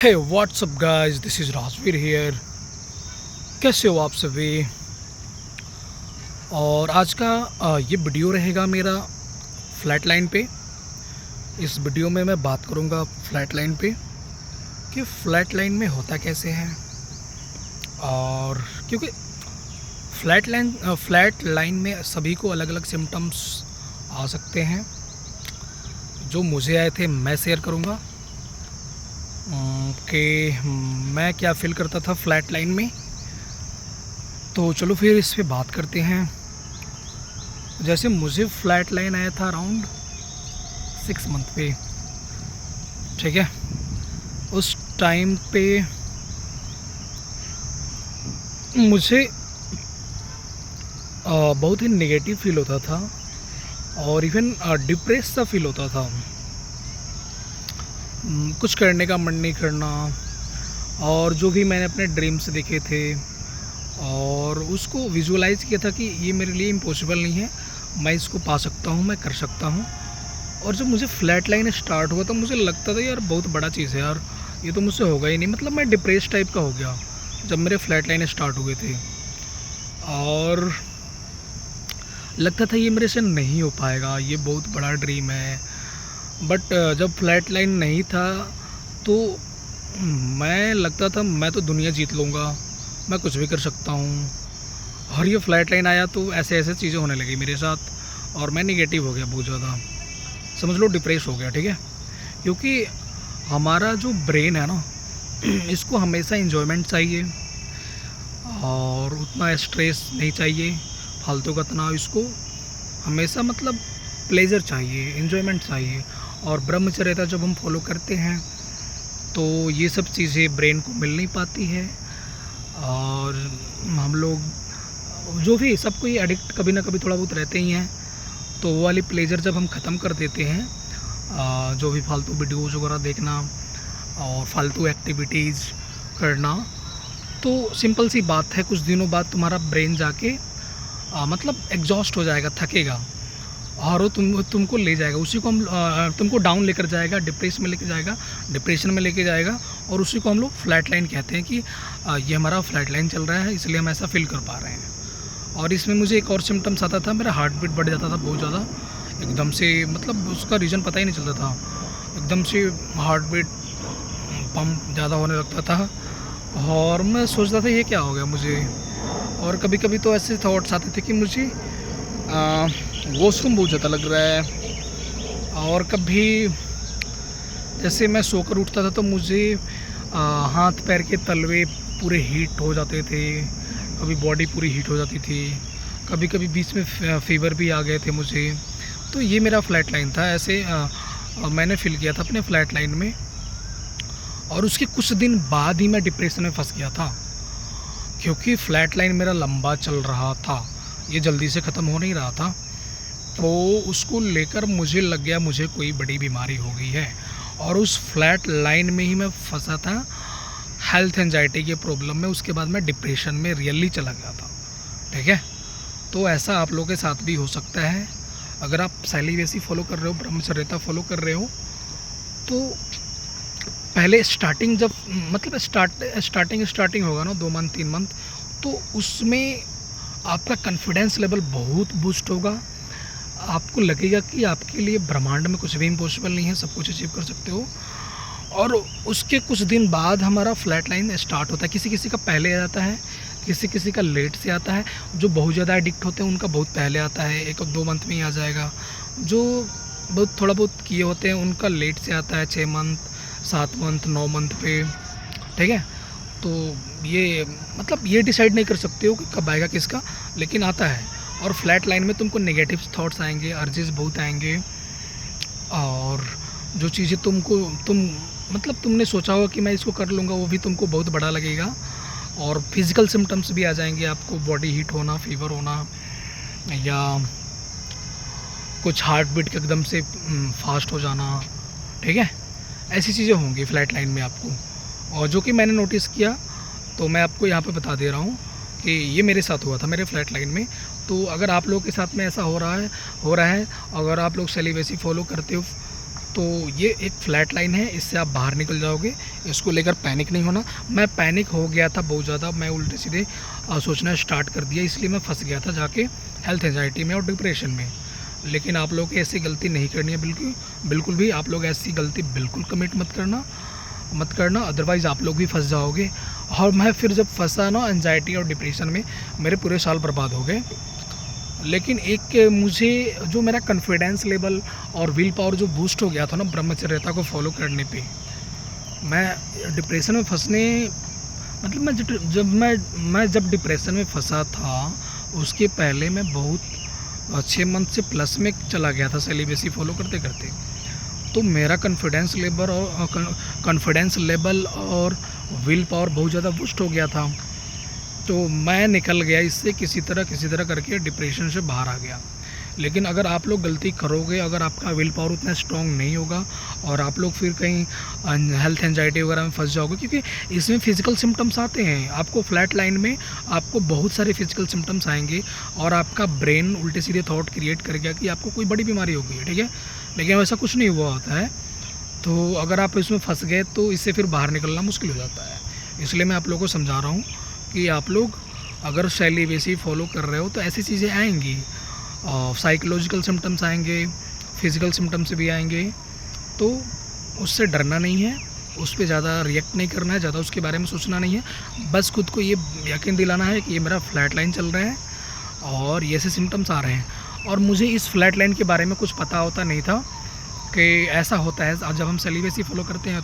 Hey what's up guys, this is Rajveer here. कैसे हो आप सभी? और आज का ये वीडियो रहेगा मेरा फ्लैट लाइन पे। इस वीडियो में मैं बात करूँगा फ्लैट लाइन पे कि फ़्लैट लाइन में होता कैसे है। और क्योंकि फ्लैट लाइन में सभी को अलग अलग सिम्टम्स आ सकते हैं। जो मुझे आए थे मैं शेयर करूँगा कि मैं क्या फ़ील करता था फ्लैट लाइन में। तो चलो फिर इस पे बात करते हैं। जैसे मुझे फ्लैट लाइन आया था अराउंड 6 मंथ पे, ठीक है। उस टाइम पे मुझे बहुत ही नेगेटिव फील होता था और इवन डिप्रेस सा फील होता था। कुछ करने का मन नहीं करना, और जो भी मैंने अपने ड्रीम्स देखे थे और उसको विजुअलाइज़ किया था कि ये मेरे लिए इम्पॉसिबल नहीं है, मैं इसको पा सकता हूँ, मैं कर सकता हूँ। और जब मुझे फ्लैट लाइन स्टार्ट हुआ तो मुझे लगता था यार बहुत बड़ा चीज़ है यार, ये तो मुझसे होगा ही नहीं। मतलब मैं डिप्रेस टाइप का हो गया जब मेरे फ्लैट लाइन स्टार्ट हुए थे, और लगता था ये मेरे से नहीं हो पाएगा, ये बहुत बड़ा ड्रीम है। बट जब फ्लैट लाइन नहीं था तो मैं लगता था मैं तो दुनिया जीत लूँगा, मैं कुछ भी कर सकता हूँ। और ये फ्लैट लाइन आया तो ऐसे ऐसे चीज़ें होने लगी मेरे साथ और मैं निगेटिव हो गया बहुत ज़्यादा, समझ लो डिप्रेस हो गया, ठीक है। क्योंकि हमारा जो ब्रेन है ना, इसको हमेशा इन्जॉयमेंट चाहिए और उतना स्ट्रेस नहीं चाहिए, फालतू का तनाव। इसको हमेशा मतलब प्लेजर चाहिए, इन्जॉयमेंट चाहिए। और ब्रह्मचर्यता जब हम फॉलो करते हैं तो ये सब चीज़ें ब्रेन को मिल नहीं पाती है। और हम लोग जो भी सबको ये एडिक्ट कभी ना कभी थोड़ा बहुत रहते ही हैं। तो वो वाली प्लेजर जब हम ख़त्म कर देते हैं, जो भी फालतू वीडियोज़ वगैरह देखना और फालतू एक्टिविटीज़ करना, तो सिंपल सी बात है, कुछ दिनों बाद तुम्हारा ब्रेन जाके मतलब एग्जॉस्ट हो जाएगा, थकेगा, और वो तुमको ले जाएगा, उसी को हम तुमको डाउन लेकर जाएगा, डिप्रेशन में लेके जाएगा। और उसी को हम लोग फ्लैट लाइन कहते हैं कि ये हमारा फ्लैट लाइन चल रहा है, इसलिए हम ऐसा फील कर पा रहे हैं। और इसमें मुझे एक और सिम्टम्स आता था, मेरा हार्ट बीट बढ़ जाता था बहुत ज़्यादा एकदम से। मतलब उसका रीज़न पता ही नहीं चलता था, एकदम से हार्ट बीट पंप ज़्यादा होने लगता था और मैं सोचता था ये क्या हो गया मुझे। और कभी कभी तो ऐसे थॉट्स आते थे कि मुझे वॉशरूम बहुत ज़्यादा लग रहा है। और कभी जैसे मैं सोकर उठता था तो मुझे हाथ पैर के तलवे पूरे हीट हो जाते थे, कभी बॉडी पूरी हीट हो जाती थी, कभी कभी बीच में फीवर भी आ गए थे मुझे। तो ये मेरा फ्लैट लाइन था, ऐसे मैंने फील किया था अपने फ्लैट लाइन में। और उसके कुछ दिन बाद ही मैं डिप्रेशन में फंस गया था, क्योंकि फ्लैट लाइन मेरा लंबा चल रहा था, ये जल्दी से ख़त्म हो नहीं रहा था। तो उसको लेकर मुझे लग गया मुझे कोई बड़ी बीमारी हो गई है, और उस फ्लैट लाइन में ही मैं फंसा था हेल्थ एंजाइटी के प्रॉब्लम में। उसके बाद मैं डिप्रेशन में रियली चला गया था, ठीक है। तो ऐसा आप लोगों के साथ भी हो सकता है। अगर आप सेलिबेसी फॉलो कर रहे हो, ब्रह्मचर्यता फॉलो कर रहे हो, तो पहले स्टार्टिंग जब मतलब स्टार्टिंग होगा ना, 2 मंथ 3 मंथ, तो उसमें आपका कॉन्फिडेंस लेवल बहुत बूस्ट होगा। आपको लगेगा कि आपके लिए ब्रह्मांड में कुछ भी इम्पॉसिबल नहीं है, सब कुछ अचीव कर सकते हो। और उसके कुछ दिन बाद हमारा फ्लैट लाइन स्टार्ट होता है। किसी किसी का पहले आ जाता है, किसी किसी का लेट से आता है। जो बहुत ज़्यादा एडिक्ट होते हैं उनका बहुत पहले आता है, 1 और 2 मंथ में ही आ जाएगा। जो बहुत थोड़ा बहुत किए होते हैं उनका लेट से आता है, 6 मंथ 7 मंथ 9 मंथ पे, ठीक है। तो ये मतलब ये डिसाइड नहीं कर सकते हो कि कब आएगा किसका, लेकिन आता है। और फ्लैट लाइन में तुमको नेगेटिव थॉट्स आएंगे, अर्जेस बहुत आएंगे, और जो चीज़ें तुमने सोचा होगा कि मैं इसको कर लूँगा, वो भी तुमको बहुत बड़ा लगेगा। और फिज़िकल सिम्टम्स भी आ जाएंगे आपको, बॉडी हीट होना, फीवर होना, या कुछ हार्ट बीट के एकदम से फास्ट हो जाना, ठीक है। ऐसी चीज़ें होंगी फ्लैट लाइन में आपको, और जो कि मैंने नोटिस किया, तो मैं आपको यहाँ पे बता दे रहा हूँ कि ये मेरे साथ हुआ था मेरे फ्लैट लाइन में। तो अगर आप लोगों के साथ में ऐसा हो रहा है, अगर आप लोग सेलिबेसी फॉलो करते हो तो ये एक फ्लैट लाइन है, इससे आप बाहर निकल जाओगे। इसको लेकर पैनिक नहीं होना। मैं पैनिक हो गया था बहुत ज़्यादा, मैं उल्टे सीधे सोचना स्टार्ट कर दिया, इसलिए मैं फंस गया था जाके हेल्थ एंजाइटी में और डिप्रेशन में। लेकिन आप लोग ऐसी गलती नहीं करनी है, बिल्कुल भी आप लोग ऐसी गलती बिल्कुल कमिट मत करना, अदरवाइज़ आप लोग भी फंस जाओगे। और मैं फिर जब फंसा ना एंजाइटी और डिप्रेशन में, मेरे पूरे साल बर्बाद हो गए। लेकिन एक मुझे जो मेरा कॉन्फिडेंस लेवल और विल पावर जो बूस्ट हो गया था ना ब्रह्मचर्यता को फॉलो करने पे, मैं डिप्रेशन में फंसने मतलब मैं जब डिप्रेशन में फंसा था, उसके पहले मैं बहुत 6 मंथ से प्लस में चला गया था सेलिबेसी फॉलो करते करते। तो मेरा कॉन्फिडेंस लेवल और विल पावर बहुत ज़्यादा बूस्ट हो गया था। तो मैं निकल गया इससे किसी तरह करके डिप्रेशन से बाहर आ गया। लेकिन अगर आप लोग गलती करोगे, अगर आपका विल पावर उतना स्ट्रॉन्ग नहीं होगा और आप लोग फिर कहीं हेल्थ एंजाइटी वगैरह में फंस जाओगे, क्योंकि इसमें फिजिकल सिम्टम्स आते हैं। आपको फ्लैट लाइन में आपको बहुत सारे फिजिकल सिम्टम्स आएंगे और आपका ब्रेन उल्टे सीधे थॉट क्रिएट करेगा कि आपको कोई बड़ी बीमारी हो गई है, ठीक है। लेकिन वैसा कुछ नहीं हुआ होता है। तो अगर आप इसमें फंस गए तो इससे फिर बाहर निकलना मुश्किल हो जाता है। इसलिए मैं आप लोगों को समझा रहा हूँ कि आप लोग अगर सेलिबेसी फॉलो कर रहे हो तो ऐसी चीज़ें आएंगी, साइकोलॉजिकल सिम्टम्स आएंगे, फिज़िकल सिम्टम्स भी आएंगे। तो उससे डरना नहीं है, उस पर ज़्यादा रिएक्ट नहीं करना है, ज़्यादा उसके बारे में सोचना नहीं है। बस खुद को ये यकीन दिलाना है कि ये मेरा फ्लैट लाइन चल रहा है और ये ऐसे सिम्टम्स आ रहे हैं। और मुझे इस फ्लैट लाइन के बारे में कुछ पता होता नहीं था कि ऐसा होता है जब हम सेलिबेसी फॉलो करते हैं।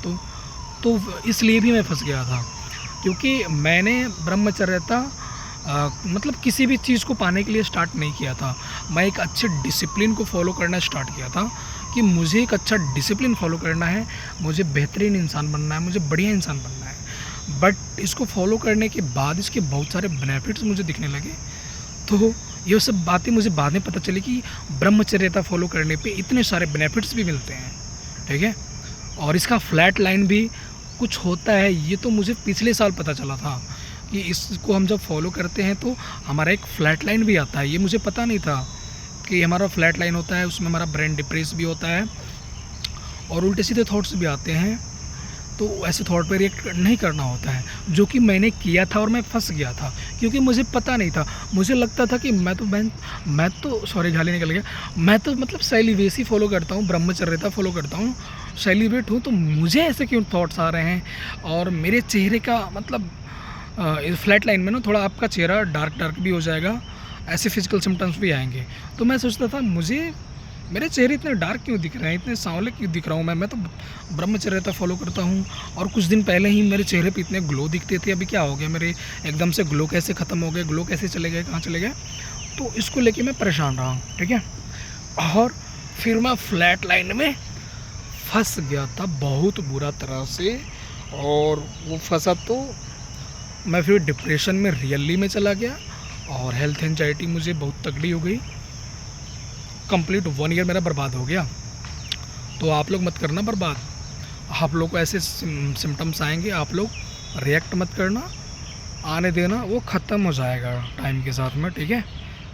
तो इसलिए भी मैं फंस गया था, क्योंकि मैंने ब्रह्मचर्यता मतलब किसी भी चीज़ को पाने के लिए स्टार्ट नहीं किया था। मैं एक अच्छे डिसिप्लिन को फॉलो करना स्टार्ट किया था कि मुझे एक अच्छा डिसिप्लिन फॉलो करना है, मुझे बेहतरीन इंसान बनना है, मुझे बढ़िया इंसान बनना है। बट इसको फॉलो करने के बाद इसके बहुत सारे बेनिफिट्स मुझे दिखने लगे। तो ये सब बातें मुझे बाद में पता चली कि ब्रह्मचर्यता फॉलो करने पे इतने सारे बेनिफिट्स भी मिलते हैं, ठीक है। और इसका फ्लैट लाइन भी कुछ होता है, ये तो मुझे पिछले साल पता चला था कि इसको हम जब फॉलो करते हैं तो हमारा एक फ्लैट लाइन भी आता है। ये मुझे पता नहीं था कि हमारा फ्लैट लाइन होता है, उसमें हमारा ब्रेन डिप्रेस भी होता है और उल्टे सीधे थॉट्स भी आते हैं। तो ऐसे थॉट पे रिएक्ट नहीं करना होता है, जो कि मैंने किया था और मैं फंस गया था, क्योंकि मुझे पता नहीं था। मुझे लगता था कि मैं तो सॉरी गाली निकल गया, मैं तो मतलब सेलिबेसी फॉलो करता हूँ, ब्रह्मचर्यता फॉलो करता हूँ, सेलिब्रेट हूँ, तो मुझे ऐसे क्यों थॉट्स आ रहे हैं। और मेरे चेहरे का मतलब फ्लैट लाइन में ना थोड़ा आपका चेहरा डार्क भी हो जाएगा, ऐसे फिजिकल सिम्टम्स भी आएंगे। तो मैं सोचता था मेरे चेहरे इतने डार्क क्यों दिख रहे हैं, इतने सांवले क्यों दिख रहा हूँ मैं तो ब्रह्मचर्यता फॉलो करता हूँ और कुछ दिन पहले ही मेरे चेहरे पे इतने ग्लो दिखते थे, अभी क्या हो गया, मेरे एकदम से ग्लो कैसे ख़त्म हो गए, ग्लो कैसे चले गए, कहाँ चले गए। तो इसको लेके मैं परेशान रहा, ठीक है। और फिर मैं फ्लैट लाइन में फंस गया था बहुत बुरा तरह से, और वो फंसा तो मैं फिर डिप्रेशन में रियली में चला गया और हेल्थ एंजाइटी मुझे बहुत तगड़ी हो गई। कंप्लीट 1 ईयर मेरा बर्बाद हो गया। तो आप लोग मत करना बर्बाद, आप लोग को ऐसे सिम्टम्स आएंगे, आप लोग रिएक्ट मत करना, आने देना, वो ख़त्म हो जाएगा टाइम के साथ में, ठीक है।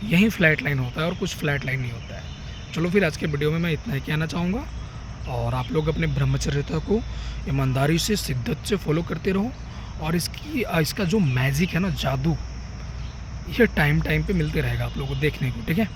यही फ्लैट लाइन होता है और कुछ फ्लैट लाइन नहीं होता है। चलो फिर आज के वीडियो में मैं इतना ही कहना चाहूँगा, और आप लोग अपने ब्रह्मचर्यता को ईमानदारी से, शिद्दत से फॉलो करते रहो। और इसका जो मैजिक है ना, जादू, ये टाइम पे मिलते रहेगा आप लोगों को देखने को, ठीक है।